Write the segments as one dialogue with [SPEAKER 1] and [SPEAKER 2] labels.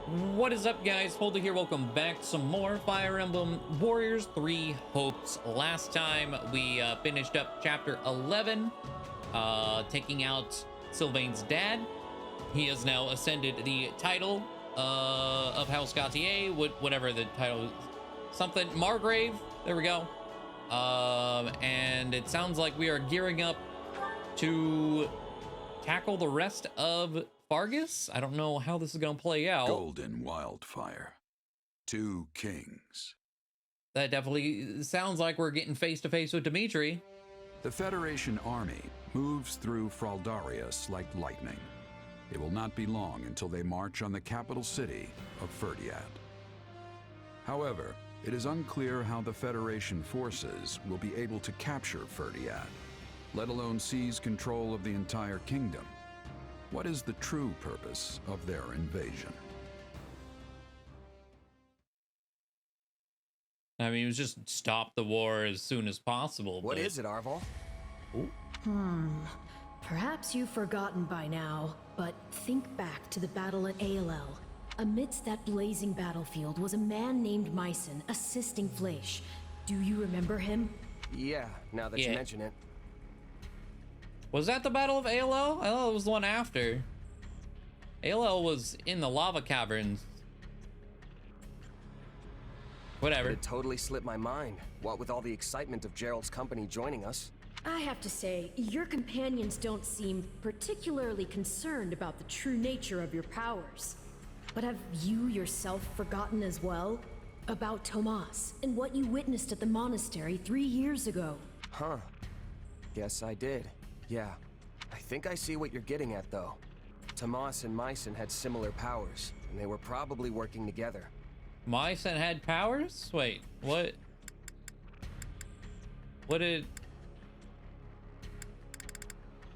[SPEAKER 1] What is up, guys? Fódlan here. Welcome back to some more Fire Emblem Warriors 3 Hopes. Last time we finished up chapter 11, taking out Sylvain's dad. He has now ascended the title of House Gautier, whatever the title is, something Margrave. There we go. And it sounds like we are gearing up to tackle the rest of Fargus. I don't know how this is going to play out.
[SPEAKER 2] Golden Wildfire. 2 kings.
[SPEAKER 1] That definitely sounds like we're getting face to face with Dimitri.
[SPEAKER 2] The Federation army moves through Fraldarius like lightning. It will not be long until they march on the capital city of Fyrdiad. However, it is unclear how the Federation forces will be able to capture Fyrdiad, let alone seize control of the entire kingdom. What is the true purpose of their invasion?
[SPEAKER 1] I mean, it was just stop the war as soon as possible.
[SPEAKER 3] What is it, Arval?
[SPEAKER 4] Perhaps you've forgotten by now, but think back to the battle at ALL. Amidst that blazing battlefield was a man named Myson assisting Fleisch. Do you remember him?
[SPEAKER 3] Yeah, now that you mention it.
[SPEAKER 1] Was that the Battle of ALL? I thought it was the one after. ALL was in the lava caverns. Whatever.
[SPEAKER 3] It totally slipped my mind. What with all the excitement of Gerald's company joining us.
[SPEAKER 4] I have to say, your companions don't seem particularly concerned about the true nature of your powers. But have you yourself forgotten as well? About Tomas and what you witnessed at the monastery 3 years ago?
[SPEAKER 3] Huh. Guess I did. Yeah. I think I see what you're getting at, though. Tomas and Myson had similar powers, and they were probably working together.
[SPEAKER 1] Myson had powers? Wait, what? What did...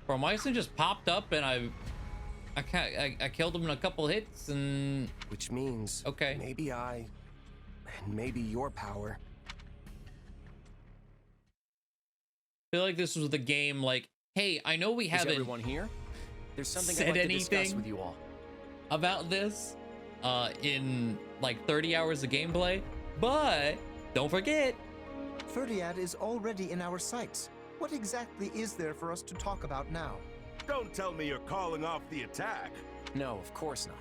[SPEAKER 1] Bro, Myson just popped up and I killed him in a couple hits and...
[SPEAKER 3] Which means...
[SPEAKER 1] Okay.
[SPEAKER 3] Maybe I... And maybe your power...
[SPEAKER 1] I feel like this was the game like, hey, I know we haven't...
[SPEAKER 5] Is everyone here? There's something
[SPEAKER 1] said
[SPEAKER 5] I'd like to
[SPEAKER 1] anything
[SPEAKER 5] discuss with you all.
[SPEAKER 1] about this in like 30 hours of gameplay, but don't forget,
[SPEAKER 6] Fyrdiad is already in our sights. What exactly is there for us to talk about now?
[SPEAKER 7] Don't tell me you're calling off the attack.
[SPEAKER 5] No, of course not.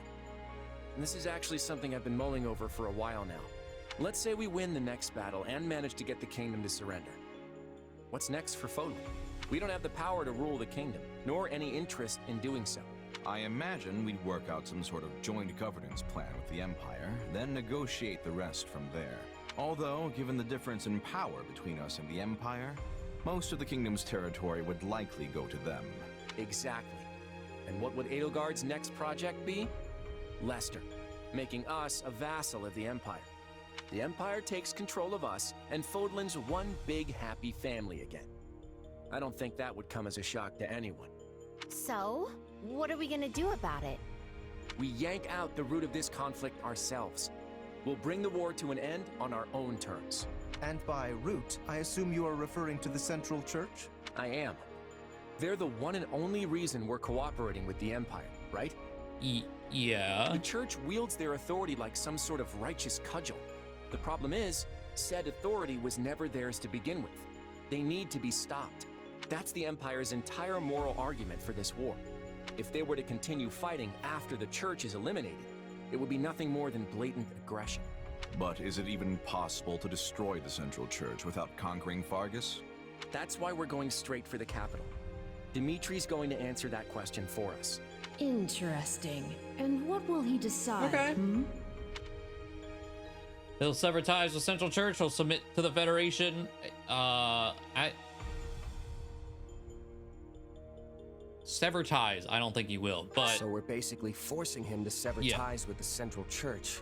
[SPEAKER 5] And this is actually something I've been mulling over for a while now. Let's say we win the next battle and manage to get the kingdom to surrender. What's next for Fódlan? We don't have the power to rule the kingdom, nor any interest in doing so.
[SPEAKER 8] I imagine we'd work out some sort of joint governance plan with the Empire, then negotiate the rest from there. Although, given the difference in power between us and the Empire, most of the kingdom's territory would likely go to them.
[SPEAKER 5] Exactly. And what would Edelgard's next project be? Lester, making us a vassal of the Empire. The Empire takes control of us, and Fódlan's one big happy family again. I don't think that would come as a shock to anyone.
[SPEAKER 9] So, what are we gonna do about it?
[SPEAKER 5] We yank out the root of this conflict ourselves. We'll bring the war to an end on our own terms.
[SPEAKER 6] And by root, I assume you are referring to the Central Church?
[SPEAKER 5] I am. They're the one and only reason we're cooperating with the Empire, right?
[SPEAKER 1] yeah.
[SPEAKER 5] The Church wields their authority like some sort of righteous cudgel. The problem is, said authority was never theirs to begin with. They need to be stopped. That's the Empire's entire moral argument for this war. If they were to continue fighting after the Church is eliminated, it would be nothing more than blatant aggression.
[SPEAKER 8] But is it even possible to destroy the Central Church without conquering Fargus?
[SPEAKER 5] That's why we're going straight for the capital. Dimitri's going to answer that question for us.
[SPEAKER 4] Interesting. And what will he decide?
[SPEAKER 1] Okay. He'll sever ties with Central Church. He'll submit to the Federation. Sever ties. I don't think he will, but...
[SPEAKER 3] So we're basically forcing him to sever ties with the Central Church.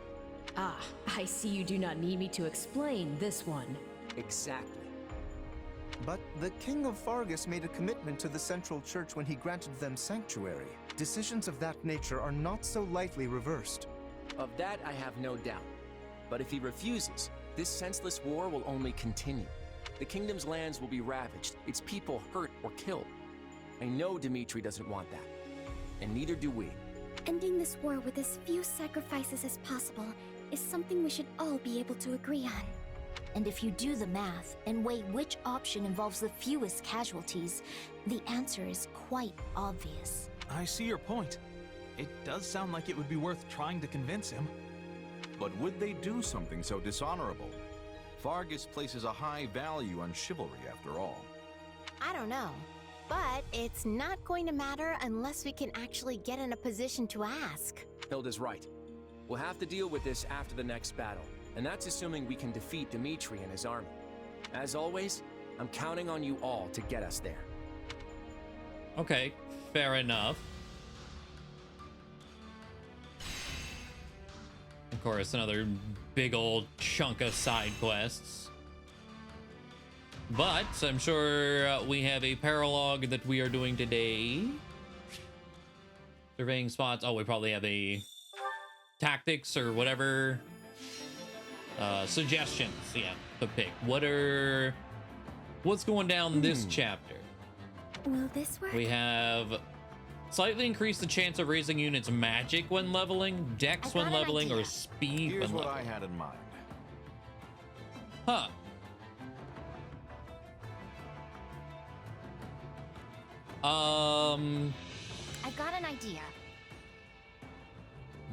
[SPEAKER 4] Ah, I see you do not need me to explain this one.
[SPEAKER 5] Exactly.
[SPEAKER 6] But the King of Fargus made a commitment to the Central Church when he granted them sanctuary. Decisions of that nature are not so lightly reversed.
[SPEAKER 5] Of that, I have no doubt. But if he refuses, this senseless war will only continue. The kingdom's lands will be ravaged, its people hurt or killed. I know Dimitri doesn't want that, and neither do we.
[SPEAKER 10] Ending this war with as few sacrifices as possible is something we should all be able to agree on.
[SPEAKER 11] And if you do the math and weigh which option involves the fewest casualties, the answer is quite obvious.
[SPEAKER 12] I see your point. It does sound like it would be worth trying to convince him.
[SPEAKER 8] But would they do something so dishonorable? Fargus places a high value on chivalry, after all.
[SPEAKER 9] I don't know. But it's not going to matter unless we can actually get in a position to ask.
[SPEAKER 5] Hilda's right. We'll have to deal with this after the next battle, and that's assuming we can defeat Dimitri and his army. As always, I'm counting on you all to get us there.
[SPEAKER 1] Okay, fair enough. Of course, another big old chunk of side quests. But I'm sure we have a paralogue that we are doing today. Surveying spots. Oh, we probably have a tactics or whatever suggestions. Yeah, to pick. What's going down this chapter?
[SPEAKER 10] Will this work?
[SPEAKER 1] We have slightly increase the chance of raising units magic when leveling, dex when leveling, or speed
[SPEAKER 8] Here's
[SPEAKER 1] when
[SPEAKER 8] what
[SPEAKER 1] leveling.
[SPEAKER 8] I had in mind.
[SPEAKER 1] Huh.
[SPEAKER 9] I got an idea.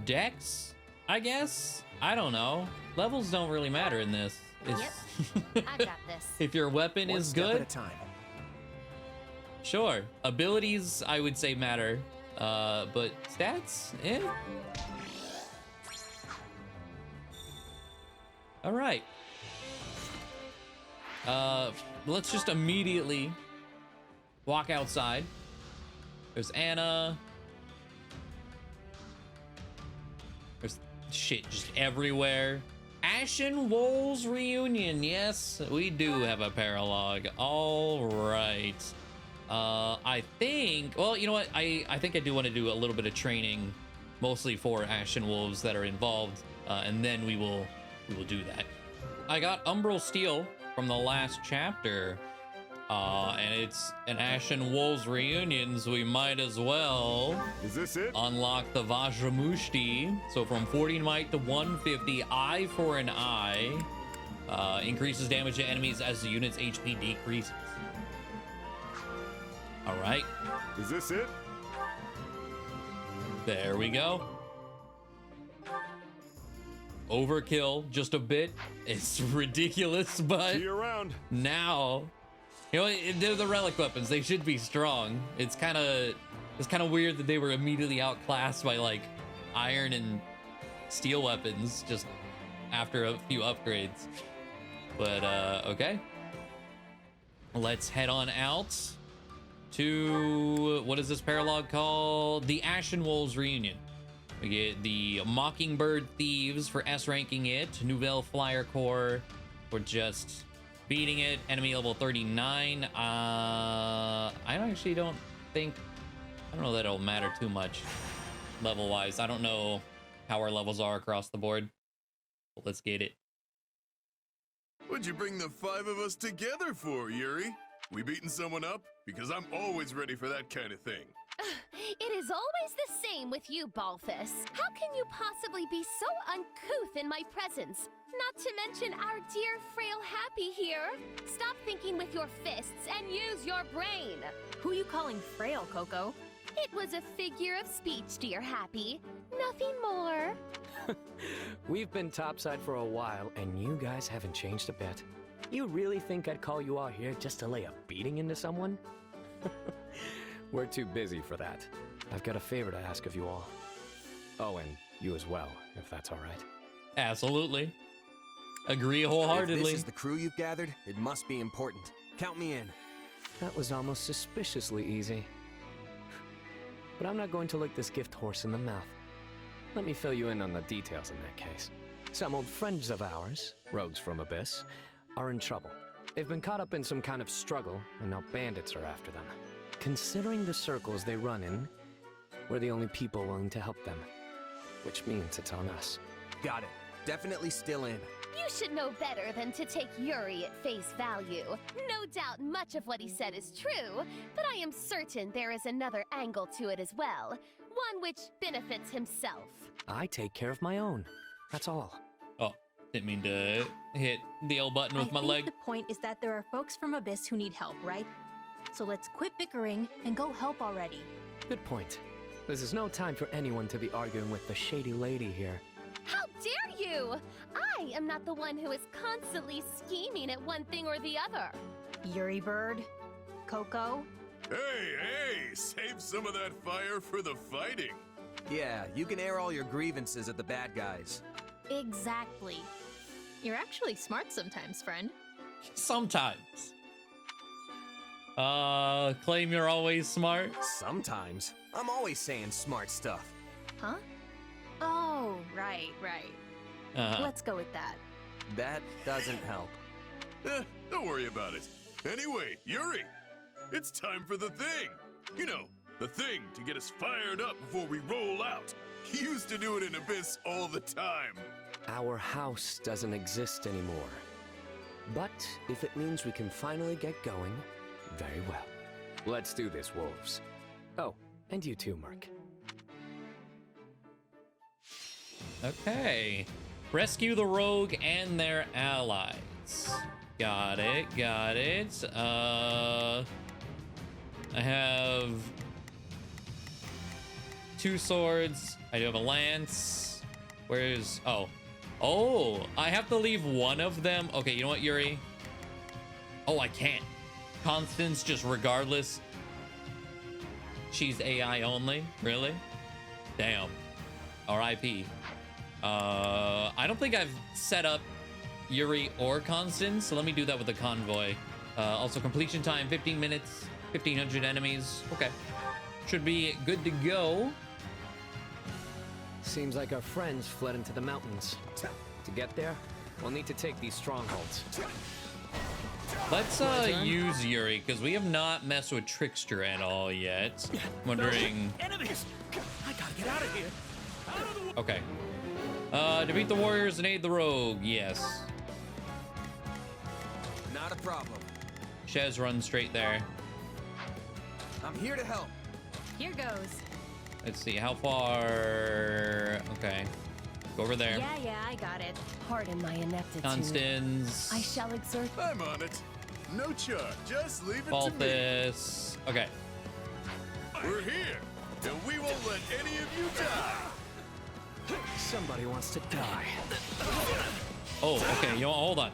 [SPEAKER 1] Dex, I guess? I don't know. Levels don't really matter in this.
[SPEAKER 9] Yep, I got this.
[SPEAKER 1] If your weapon
[SPEAKER 3] One
[SPEAKER 1] is
[SPEAKER 3] step
[SPEAKER 1] good,
[SPEAKER 3] at a time.
[SPEAKER 1] sure. Abilities, I would say, matter. But stats, eh? All right. Let's just immediately walk outside. There's Anna. There's shit just everywhere. Ashen Wolves reunion. Yes, we do have a paralogue. All right. I think, well, you know what? I think I do want to do a little bit of training, mostly for Ashen Wolves that are involved, and then we will do that. I got Umbral Steel from the last chapter, and it's an Ashen Wolves reunion, so we might as well unlock the Vajramushti. So from 40 might to 150, eye for an eye, increases damage to enemies as the unit's HP decreases. All right.
[SPEAKER 7] Is this it?
[SPEAKER 1] There we go. Overkill just a bit. It's ridiculous, but
[SPEAKER 7] See you around.
[SPEAKER 1] now, you know, they're the relic weapons. They should be strong. It's kind of weird that they were immediately outclassed by like iron and steel weapons just after a few upgrades. But okay. Let's head on out to, what is this paralogue called? The Ashen Wolves reunion. We get the Mockingbird Thieves for S ranking it. Nouvelle Flyer Corps for just beating it. Enemy level 39. I don't know that it'll matter too much level wise. I don't know how our levels are across the board. But let's get it.
[SPEAKER 7] What'd you bring the 5 of us together for, Yuri? We beating someone up? Because I'm always ready for that kind of thing.
[SPEAKER 13] It is always the same with you, Balthus. How can you possibly be so uncouth in my presence? Not to mention our dear frail Happy here. Stop thinking with your fists and use your brain.
[SPEAKER 4] Who you calling frail, Coco?
[SPEAKER 13] It was a figure of speech, dear Happy. Nothing more.
[SPEAKER 14] We've been topside for a while, and you guys haven't changed a bit. You really think I'd call you out here just to lay a beating into someone? We're too busy for that. I've got a favor to ask of you all. Oh, and you as well, if that's all right.
[SPEAKER 1] Absolutely. Agree wholeheartedly.
[SPEAKER 3] If this is the crew you've gathered, it must be important. Count me in.
[SPEAKER 14] That was almost suspiciously easy. But I'm not going to look this gift horse in the mouth. Let me fill you in on the details in that case. Some old friends of ours, rogues from Abyss, are in trouble. They've been caught up in some kind of struggle, and now bandits are after them. Considering the circles they run in, we're the only people willing to help them. Which means it's on us.
[SPEAKER 3] Got it. Definitely still in.
[SPEAKER 13] You should know better than to take Yuri at face value. No doubt much of what he said is true, but I am certain there is another angle to it as well. one which benefits himself.
[SPEAKER 14] I take care of my own. That's all.
[SPEAKER 1] Oh, didn't mean to hit the L button with my leg.
[SPEAKER 15] The point is that there are folks from Abyss who need help, right? So let's quit bickering and go help already.
[SPEAKER 14] Good point. This is no time for anyone to be arguing with the shady lady here.
[SPEAKER 13] How dare you! I am not the one who is constantly scheming at one thing or the other.
[SPEAKER 15] Yuri Bird? Coco?
[SPEAKER 7] Hey, save some of that fire for the fighting.
[SPEAKER 3] Yeah, you can air all your grievances at the bad guys.
[SPEAKER 15] Exactly. You're actually smart sometimes, friend.
[SPEAKER 1] Sometimes. Claim you're always smart?
[SPEAKER 3] Sometimes. I'm always saying smart stuff.
[SPEAKER 15] Huh? Oh, right. Let's go with that.
[SPEAKER 3] That doesn't help.
[SPEAKER 7] Don't worry about it. Anyway, Yuri, it's time for the thing. You know, the thing to get us fired up before we roll out. He used to do it in Abyss all the time.
[SPEAKER 14] Our house doesn't exist anymore. But if it means we can finally get going, very well. Let's do this, wolves. Oh, and you too, Merc.
[SPEAKER 1] Okay. Rescue the rogue and their allies. Got it. I have 2 swords. I do have a lance. Where's... Oh, I have to leave one of them. Okay, you know what, Yuri? Oh, I can't. Constance, just regardless. She's AI only? Really? Damn. R.I.P. I don't think I've set up Yuri or Constance, so let me do that with the convoy. Also, completion time, 15 minutes, 1,500 enemies. Okay. Should be good to go.
[SPEAKER 14] Seems like our friends fled into the mountains. To get there, we'll need to take these strongholds.
[SPEAKER 1] Let's use Yuri, because we have not messed with Trickster at all yet. Wondering...
[SPEAKER 16] Enemies! I gotta get out of here!
[SPEAKER 1] Okay. Defeat the warriors and aid the rogue. Yes.
[SPEAKER 3] Not a problem.
[SPEAKER 1] Shez runs straight there.
[SPEAKER 3] I'm here to help.
[SPEAKER 15] Here goes.
[SPEAKER 1] Let's see, how far... Okay. Go over there.
[SPEAKER 15] Yeah, I got it.
[SPEAKER 13] Pardon my ineptitude.
[SPEAKER 1] Constance.
[SPEAKER 13] I shall exert...
[SPEAKER 7] I'm on it. No charge. Just leave it to me.
[SPEAKER 1] Balthus. Okay.
[SPEAKER 7] We're here, and we won't let any of you die.
[SPEAKER 14] Somebody wants to die.
[SPEAKER 1] Oh, okay. You know what? Hold on.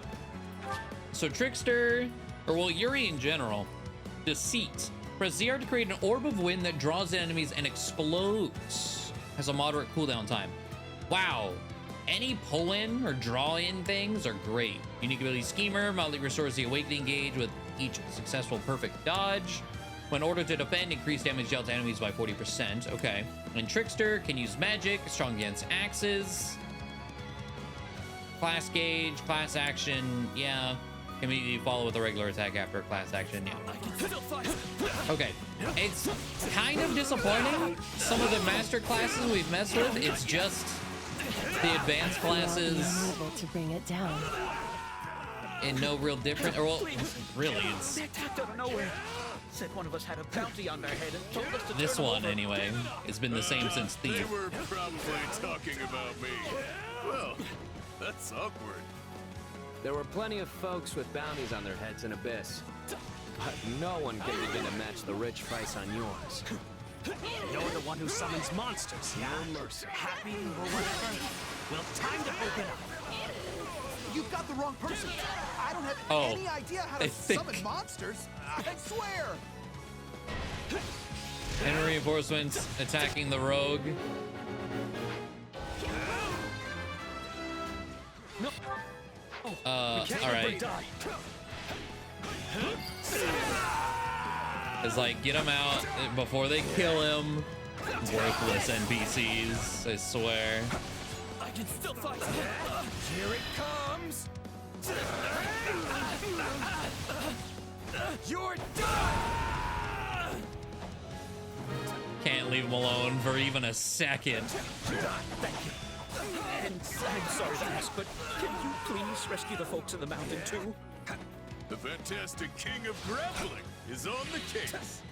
[SPEAKER 1] So Trickster, or well, Yuri in general, Deceit. Press ZR to create an orb of wind that draws in enemies and explodes. Has a moderate cooldown time. Wow. Any pull-in or draw-in things are great. Unique ability Schemer mildly restores the awakening gauge with each successful perfect dodge. When ordered to defend, increase damage dealt to enemies by 40%. Okay. And Trickster can use magic, strong against axes. Class gauge, class action, yeah. Can immediately follow with a regular attack after a class action, yeah. Okay. It's kind of disappointing. Some of the master classes we've messed with, it's just the advanced classes.
[SPEAKER 13] Able to bring it down.
[SPEAKER 1] And no real different, or well, really, it's...
[SPEAKER 16] They attacked out of nowhere. Said one of us had a bounty on their head and told us to
[SPEAKER 1] This
[SPEAKER 16] turn
[SPEAKER 1] one,
[SPEAKER 16] over.
[SPEAKER 1] anyway, it's been the same since
[SPEAKER 7] They
[SPEAKER 1] Thief.
[SPEAKER 7] were probably talking about me. Well, that's awkward.
[SPEAKER 14] There were plenty of folks with bounties on their heads in Abyss. But no one can begin to match the rich price on yours.
[SPEAKER 16] You're the one who summons monsters, yeah? No mercy. Happy or whatever? Well, time to open up.
[SPEAKER 17] You've got the wrong person. I don't have any idea how to summon monsters. I swear.
[SPEAKER 1] And reinforcements attacking the rogue.
[SPEAKER 16] No.
[SPEAKER 1] All right. It's like, get him out before they kill him. Worthless NPCs, I swear.
[SPEAKER 16] I can still fight.
[SPEAKER 17] Here it comes. You're done.
[SPEAKER 1] Can't leave him alone for even a second.
[SPEAKER 16] Thank you. And I'm sorry to ask, but can you please rescue the folks in the mountain too?
[SPEAKER 7] The fantastic king of grappling is on the case.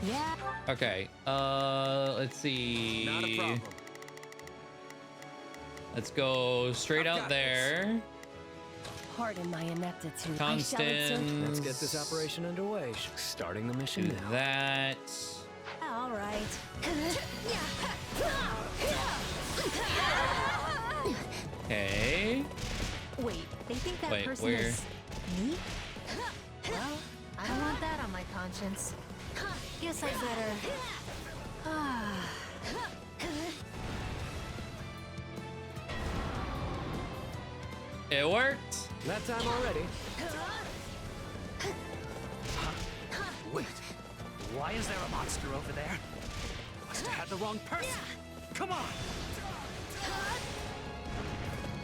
[SPEAKER 15] Yeah.
[SPEAKER 1] Okay. Let's see.
[SPEAKER 3] Not a problem.
[SPEAKER 1] Let's go straight out there.
[SPEAKER 9] Pardon my ineptitude.
[SPEAKER 1] Constant.
[SPEAKER 14] Let's get this operation underway. Starting the mission
[SPEAKER 1] Do
[SPEAKER 14] now.
[SPEAKER 1] that.
[SPEAKER 15] All right.
[SPEAKER 1] Okay.
[SPEAKER 15] Wait, they think that
[SPEAKER 1] Wait,
[SPEAKER 15] person
[SPEAKER 1] where?
[SPEAKER 15] is me? Well, I don't want that on my conscience. Guess I better.
[SPEAKER 1] It worked.
[SPEAKER 14] That time already.
[SPEAKER 16] Wait, why is there a monster over there? Must have had the wrong person. Come on.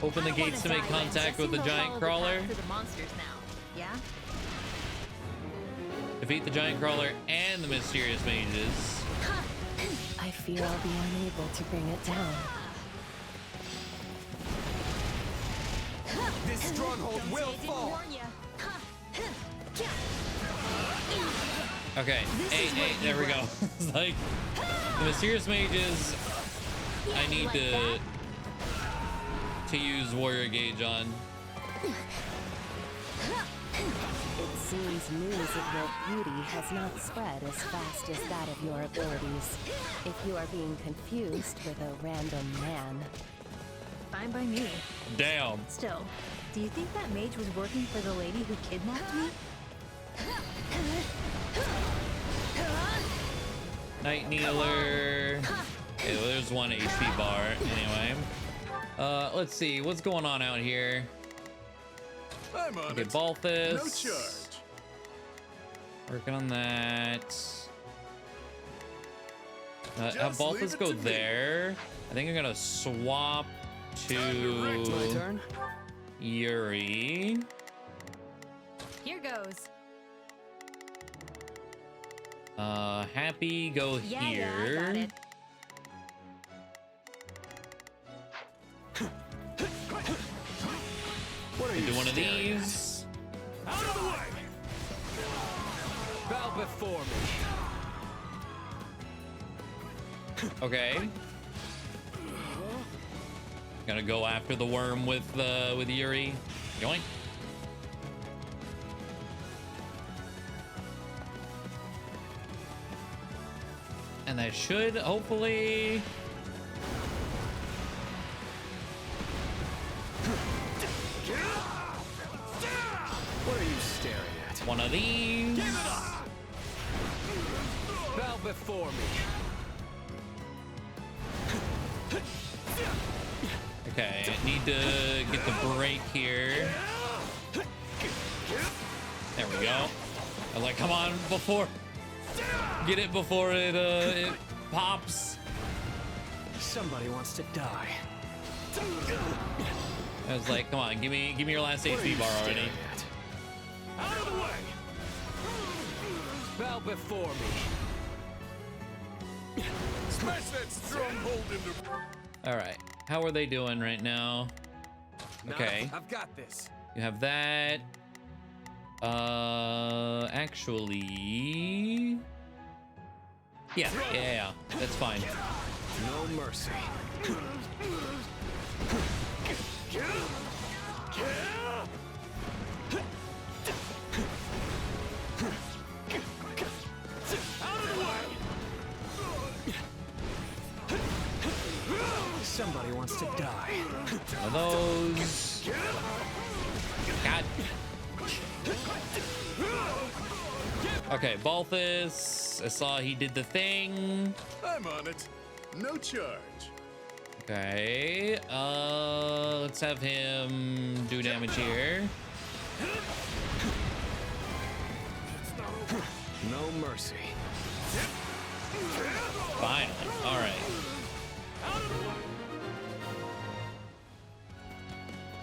[SPEAKER 1] Open the gates to make contact with the giant crawler.
[SPEAKER 15] To the monsters now. Yeah.
[SPEAKER 1] Defeat the giant crawler and the mysterious mages.
[SPEAKER 9] I fear I'll be unable to bring it down.
[SPEAKER 17] This stronghold will fall.
[SPEAKER 1] Okay, hey, there we go. It's like the mysterious mages. I need to use warrior gauge on.
[SPEAKER 9] It seems news of your beauty has not spread as fast as that of your abilities. If you are being confused with a random man.
[SPEAKER 15] Fine by me.
[SPEAKER 1] Damn.
[SPEAKER 15] Still, do you think that mage was working for the lady who kidnapped me?
[SPEAKER 1] Night Kneeler. Okay, well, there's one HP bar anyway. Let's see what's going on out here.
[SPEAKER 7] I'm on
[SPEAKER 1] Okay,
[SPEAKER 7] it.
[SPEAKER 1] Balthus.
[SPEAKER 7] No charge.
[SPEAKER 1] Working on that. Have
[SPEAKER 7] Just
[SPEAKER 1] Balthus
[SPEAKER 7] leave it
[SPEAKER 1] go
[SPEAKER 7] to me.
[SPEAKER 1] there. I think I'm gonna swap
[SPEAKER 14] My
[SPEAKER 1] to
[SPEAKER 14] turn.
[SPEAKER 1] Yuri.
[SPEAKER 15] Here goes.
[SPEAKER 1] Happy, go
[SPEAKER 15] Yeah,
[SPEAKER 1] here.
[SPEAKER 15] I got it.
[SPEAKER 14] What are
[SPEAKER 1] Do
[SPEAKER 14] you
[SPEAKER 1] one of
[SPEAKER 14] staring at?
[SPEAKER 1] these.
[SPEAKER 16] Out of the way.
[SPEAKER 14] Bow before me.
[SPEAKER 1] Okay. Gonna go after the worm with Yuri. Yoink. And that should hopefully.
[SPEAKER 14] What are you staring at?
[SPEAKER 1] One of these.
[SPEAKER 14] Bow before me.
[SPEAKER 1] Okay, I need to get the break here. There we go. I was like, come on, before. Get it before it pops.
[SPEAKER 14] Somebody wants to die.
[SPEAKER 1] I was like, come on, give me your last
[SPEAKER 14] What are
[SPEAKER 1] HP
[SPEAKER 14] you
[SPEAKER 1] bar already.
[SPEAKER 14] staring at?
[SPEAKER 16] Out of the way.
[SPEAKER 14] Bow before me.
[SPEAKER 7] Smash that stronghold into.
[SPEAKER 1] All right, how are they doing right now? Okay,
[SPEAKER 3] I've got this.
[SPEAKER 1] you have that. Actually, yeah, that's fine.
[SPEAKER 14] No mercy. Somebody wants to die.
[SPEAKER 1] One of those. God. Okay, Balthus. I saw he did the thing.
[SPEAKER 7] I'm on it. No charge.
[SPEAKER 1] Okay. Let's have him do damage here.
[SPEAKER 14] No mercy.
[SPEAKER 1] Finally. All right.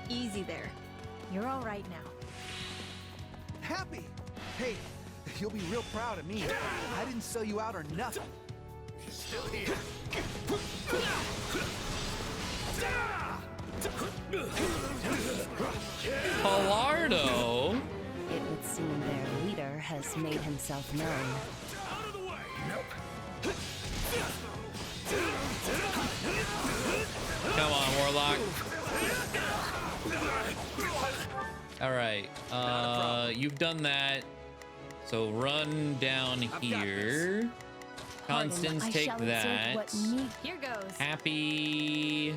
[SPEAKER 15] Easy there. You're all right now.
[SPEAKER 17] Happy. Hey, you'll be real proud of me. I didn't sell you out or nothing.
[SPEAKER 16] Still here.
[SPEAKER 1] Palardo.
[SPEAKER 9] It would seem their leader has made himself known.
[SPEAKER 16] Out of the way.
[SPEAKER 1] Come on, Warlock. All right. You've done that. So run down here. Constance, take that.
[SPEAKER 15] Here goes.
[SPEAKER 1] Happy.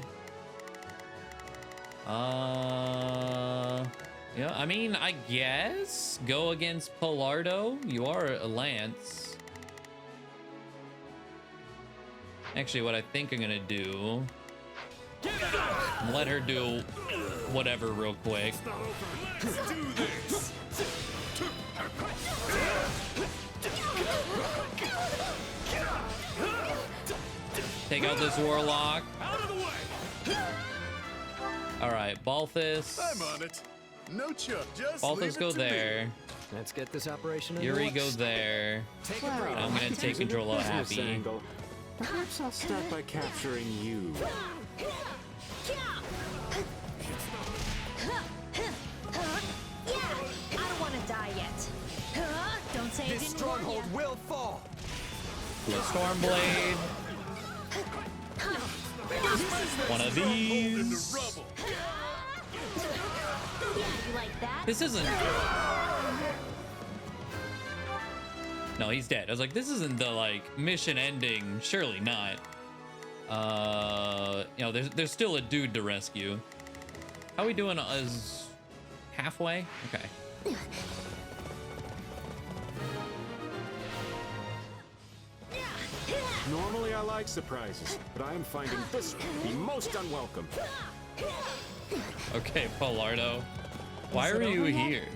[SPEAKER 1] Yeah, I mean, I guess go against Polardo. You are a lance. Actually, what I think I'm gonna do, let her do whatever real quick.
[SPEAKER 7] Let's do this.
[SPEAKER 1] Take out this Warlock.
[SPEAKER 7] Out of the way.
[SPEAKER 1] All right, Balthus.
[SPEAKER 7] I'm on it. No chuck, just
[SPEAKER 1] Balthus,
[SPEAKER 7] leave it
[SPEAKER 1] go
[SPEAKER 7] to
[SPEAKER 1] there.
[SPEAKER 7] me.
[SPEAKER 14] Let's get this operation.
[SPEAKER 1] Yuri, go there. And I'm gonna take control of Happy.
[SPEAKER 18] Perhaps I'll start by capturing you.
[SPEAKER 11] Yeah, I don't want to die yet.
[SPEAKER 15] Don't say it
[SPEAKER 3] This
[SPEAKER 15] didn't warn
[SPEAKER 3] stronghold
[SPEAKER 15] ya.
[SPEAKER 3] will fall.
[SPEAKER 1] Stormblade. One of these.
[SPEAKER 11] You like that?
[SPEAKER 1] This isn't. No, he's dead. I was like, this isn't the like mission ending. Surely not. You know, there's still a dude to rescue. How are we doing? As halfway? Okay.
[SPEAKER 18] Normally I like surprises, but I am finding this one to be most unwelcome.
[SPEAKER 1] Okay, Polardo. Why are you here?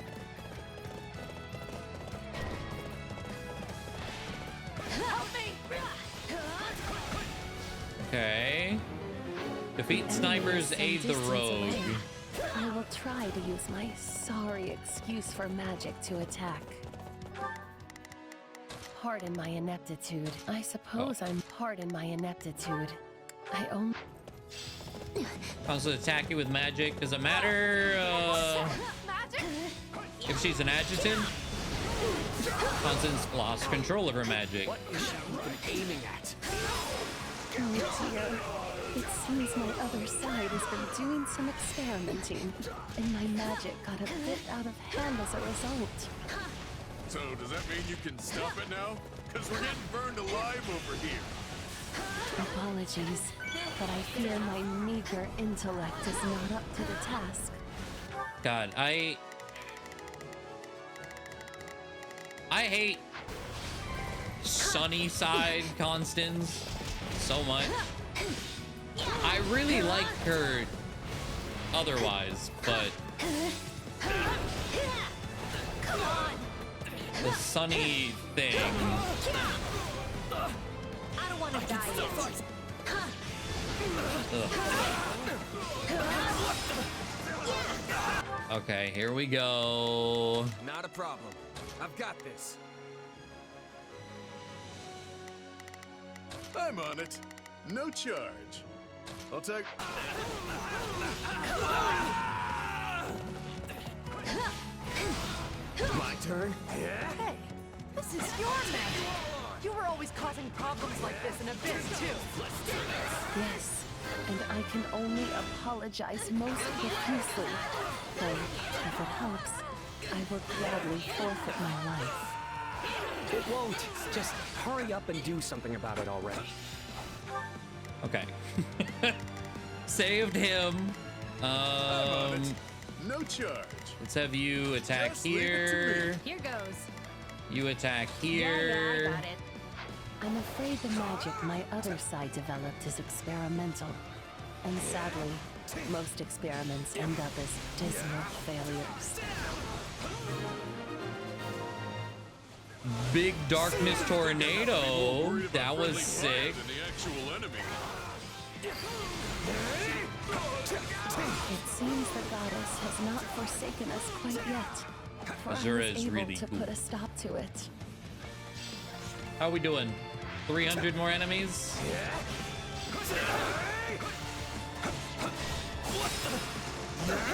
[SPEAKER 1] Okay. Defeat snipers, aid the rogue.
[SPEAKER 9] I will try to use my sorry excuse for magic to attack. Pardon my ineptitude. I suppose I'm pardon my ineptitude. I only
[SPEAKER 1] Also attack you with magic. Does it matter if she's an adjutant? Constance lost control of her magic.
[SPEAKER 16] What is she even aiming at?
[SPEAKER 9] Oh dear. It seems my other side has been doing some experimenting, and my magic got a bit out of hand as a result.
[SPEAKER 7] So does that mean you can stop it now? Because we're getting burned alive over here.
[SPEAKER 9] Apologies, but I fear my meager intellect is not up to the task.
[SPEAKER 1] God, I hate Sunnyside Constance so much. I really like her otherwise, but
[SPEAKER 11] Come on.
[SPEAKER 1] the Sunny thing.
[SPEAKER 11] I don't want to die yet.
[SPEAKER 1] Ugh. Okay, here we go.
[SPEAKER 3] Not a problem. I've got this.
[SPEAKER 7] I'm on it. No charge. I'll take.
[SPEAKER 16] My turn?
[SPEAKER 15] Hey, this is your magic. You were always causing problems like this in Abyss, too.
[SPEAKER 9] Yes, and I can only apologize most profusely. Though, if it helps, I will gladly forfeit my life.
[SPEAKER 14] It won't. Just hurry up and do something about it already.
[SPEAKER 1] Okay. Saved him.
[SPEAKER 7] No charge.
[SPEAKER 1] Let's have you attack
[SPEAKER 7] Just leave it to
[SPEAKER 1] here.
[SPEAKER 15] Here goes.
[SPEAKER 1] You attack
[SPEAKER 15] Yeah,
[SPEAKER 1] here.
[SPEAKER 15] I got it.
[SPEAKER 9] I'm afraid the magic my other side developed is experimental. And sadly, most experiments end up as dismal failures.
[SPEAKER 1] Big darkness tornado. That was sick.
[SPEAKER 7] Than the actual enemy.
[SPEAKER 9] It seems the goddess has not forsaken us quite yet. For
[SPEAKER 1] Azura
[SPEAKER 9] I
[SPEAKER 1] is
[SPEAKER 9] was able
[SPEAKER 1] really
[SPEAKER 9] to
[SPEAKER 1] cool.
[SPEAKER 9] put a stop to it.
[SPEAKER 1] How are we doing? 300 more enemies?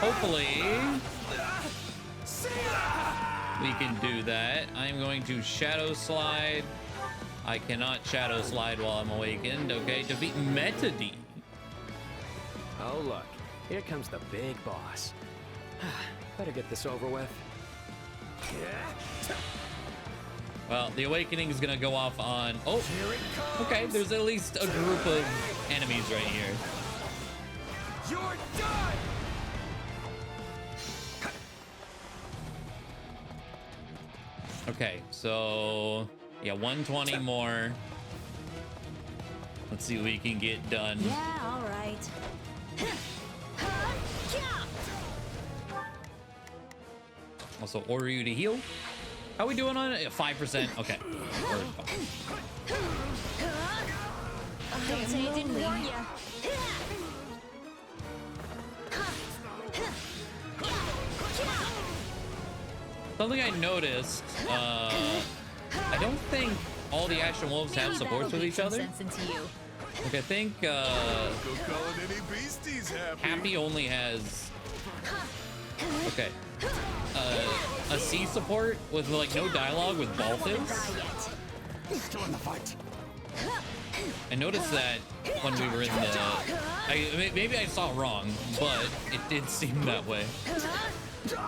[SPEAKER 1] Hopefully we can do that. I'm going to shadow slide. I cannot shadow slide while I'm awakened. Okay, defeat Metadine.
[SPEAKER 14] Oh, look. Here comes the big boss. Better get this over with.
[SPEAKER 1] Well, the awakening is gonna go off on... Oh, okay, there's at least a group of enemies right here.
[SPEAKER 3] You're done!
[SPEAKER 1] Okay, so... Yeah, 120 more. Let's see what we can get done.
[SPEAKER 15] Yeah, all right.
[SPEAKER 1] Also, order you to heal. How we doing on it? 5%. Okay.
[SPEAKER 15] Don't say I didn't warn ya.
[SPEAKER 1] Something I noticed, I don't think all the Ashen Wolves have supports with each other. Like, I think, Happy only has, okay, a C support with, like, no dialogue with Balthus.
[SPEAKER 16] Still in the fight.
[SPEAKER 1] I noticed that when we were in the, maybe I saw it wrong, but it did seem that way.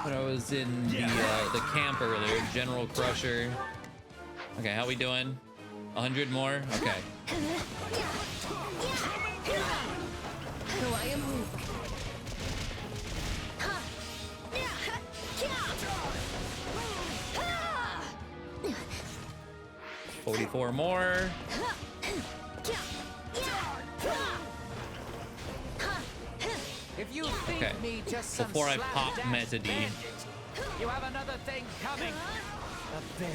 [SPEAKER 1] When I was in the camp earlier, General Crusher. Okay, how we doing? 100 more? Okay.
[SPEAKER 15] So I am moving.
[SPEAKER 1] 44 more.
[SPEAKER 16] If you think
[SPEAKER 1] Okay.
[SPEAKER 16] me just some
[SPEAKER 1] Before I pop
[SPEAKER 16] slapdash
[SPEAKER 1] Metadine.
[SPEAKER 16] bandit, you have another thing coming. A berry.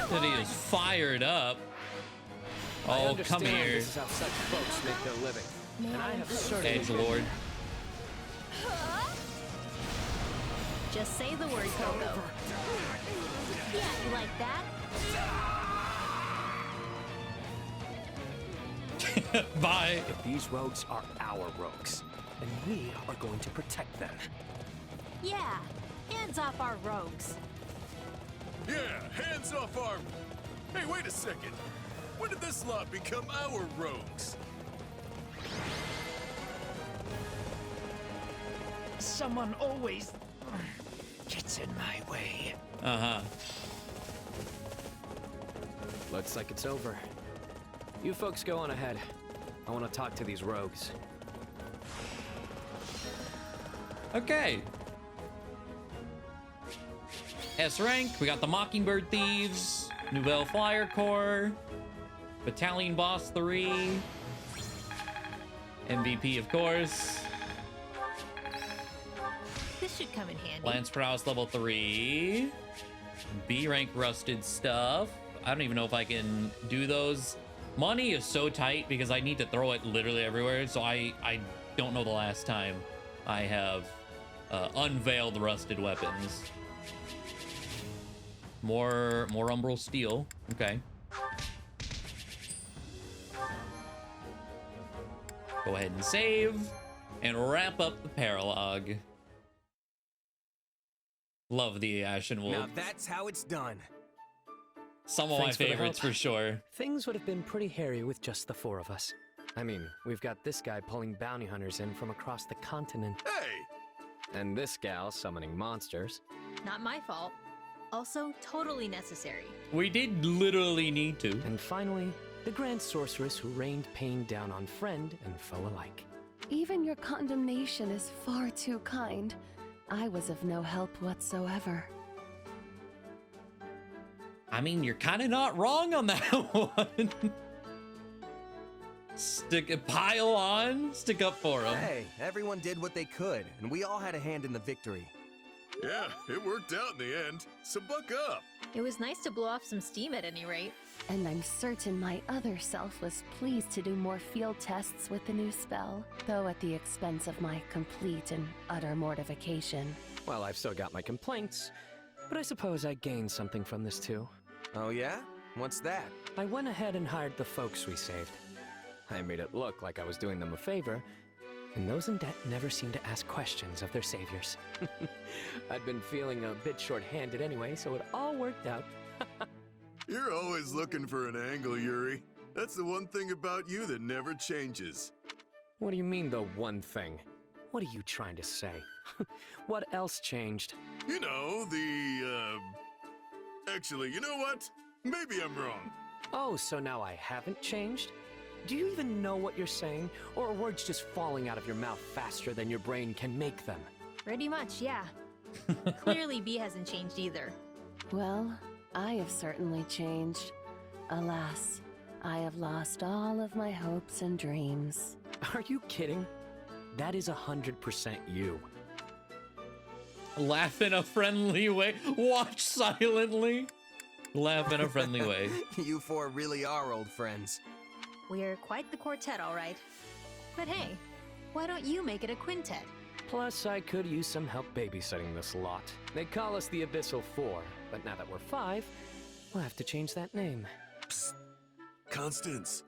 [SPEAKER 1] Metadine is fired up.
[SPEAKER 14] I
[SPEAKER 1] Oh,
[SPEAKER 14] understand
[SPEAKER 1] come here.
[SPEAKER 14] This is how such folks make their living. And I have certainly...
[SPEAKER 1] Edgelord.
[SPEAKER 15] Just say the word, Coco. Yeah, you like that?
[SPEAKER 1] Bye.
[SPEAKER 14] If these rogues are our rogues, then we are going to protect them.
[SPEAKER 15] Yeah, hands off our rogues.
[SPEAKER 7] Yeah, hands off our... Hey, wait a second. When did this lot become our rogues?
[SPEAKER 16] Someone always gets in my way.
[SPEAKER 1] Uh-huh.
[SPEAKER 14] Looks like it's over. You folks go on ahead. I want to talk to these rogues.
[SPEAKER 1] Okay. S rank, we got the Mockingbird Thieves, Nouvelle Flyer Corps, Battalion Boss 3, MVP, of course.
[SPEAKER 15] This should come in handy.
[SPEAKER 1] Lance Prowess level 3. B rank rusted stuff. I don't even know if I can do those. Money is so tight because I need to throw it literally everywhere, so I don't know the last time I have unveiled rusted weapons. More Umbral Steel. Okay. Go ahead and save and wrap up the Paralogue. Love the Ashen Wolves.
[SPEAKER 3] Now that's how it's done.
[SPEAKER 1] Some of
[SPEAKER 14] Thanks
[SPEAKER 1] my
[SPEAKER 14] for the
[SPEAKER 1] favorites
[SPEAKER 14] help.
[SPEAKER 1] for sure.
[SPEAKER 14] Things would have been pretty hairy with just the four of us. I mean, we've got this guy pulling bounty hunters in from across the continent.
[SPEAKER 7] Hey!
[SPEAKER 14] And this gal summoning monsters.
[SPEAKER 15] Not my fault. Also, totally necessary.
[SPEAKER 1] We did literally need to.
[SPEAKER 14] And finally, the Grand Sorceress who rained pain down on friend and foe alike.
[SPEAKER 9] Even your condemnation is far too kind. I was of no help whatsoever.
[SPEAKER 1] I mean, you're kind of not wrong on that one. Pile on, stick up for them.
[SPEAKER 3] Hey, everyone did what they could, and we all had a hand in the victory.
[SPEAKER 7] Yeah, it worked out in the end, so buck up.
[SPEAKER 15] It was nice to blow off some steam at any rate.
[SPEAKER 9] And I'm certain my other self was pleased to do more field tests with the new spell, though at the expense of my complete and utter mortification.
[SPEAKER 14] Well, I've still got my complaints, but I suppose I gained something from this too.
[SPEAKER 3] Oh yeah? What's that?
[SPEAKER 14] I went ahead and hired the folks we saved. I made it look like I was doing them a favor, and those in debt never seem to ask questions of their saviors. I'd been feeling a bit short-handed anyway, so it all worked out.
[SPEAKER 7] You're always looking for an angle, Yuri. That's the one thing about you that never changes.
[SPEAKER 14] What do you mean, the one thing? What are you trying to say? What else changed?
[SPEAKER 7] You know, Actually, you know what? Maybe I'm wrong.
[SPEAKER 14] Oh, so now I haven't changed? Do you even know what you're saying? Or are words just falling out of your mouth faster than your brain can make them?
[SPEAKER 15] Pretty much, yeah. Clearly, B hasn't changed either.
[SPEAKER 9] Well, I have certainly changed. Alas, I have lost all of my hopes and dreams.
[SPEAKER 14] Are you kidding? That is 100% you.
[SPEAKER 1] Laugh in a friendly way. Watch silently. Laugh in a friendly way.
[SPEAKER 3] You four really are old friends.
[SPEAKER 15] We're quite the quartet, all right. But hey, why don't you make it a quintet?
[SPEAKER 14] Plus, I could use some help babysitting this lot. They call us the Abyssal Four, but now that we're 5, we'll have to change that name.
[SPEAKER 7] Psst. Constance,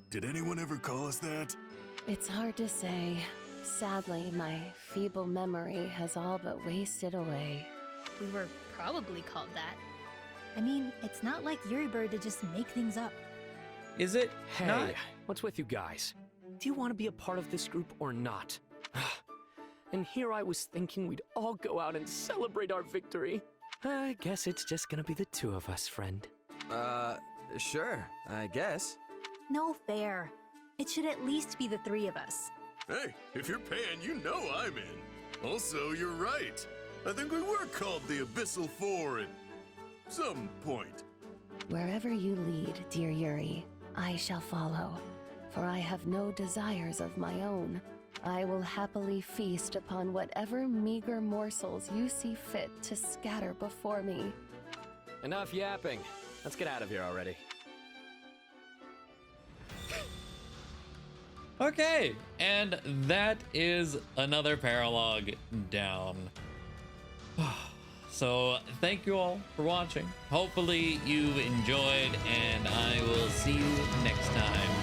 [SPEAKER 7] did anyone ever call us that?
[SPEAKER 9] It's hard to say. Sadly, my feeble memory has all but wasted away.
[SPEAKER 15] We were probably called that. I mean, it's not like Yuribird to just make things up.
[SPEAKER 1] Is it?
[SPEAKER 14] Hey,
[SPEAKER 1] not?
[SPEAKER 14] What's with you guys? Do you want to be a part of this group or not? And here I was thinking we'd all go out and celebrate our victory. I guess it's just gonna be the 2 of us, friend.
[SPEAKER 3] Sure, I guess.
[SPEAKER 15] No fair. It should at least be the 3 of us.
[SPEAKER 7] Hey, if you're paying, you know I'm in. Also, you're right. I think we were called the Abyssal Four at some point.
[SPEAKER 9] Wherever you lead, dear Yuri, I shall follow, for I have no desires of my own. I will happily feast upon whatever meager morsels you see fit to scatter before me.
[SPEAKER 14] Enough yapping. Let's get out of here already.
[SPEAKER 1] Okay, and that is another Paralogue down. So thank you all for watching. Hopefully you enjoyed, and I will see you next time.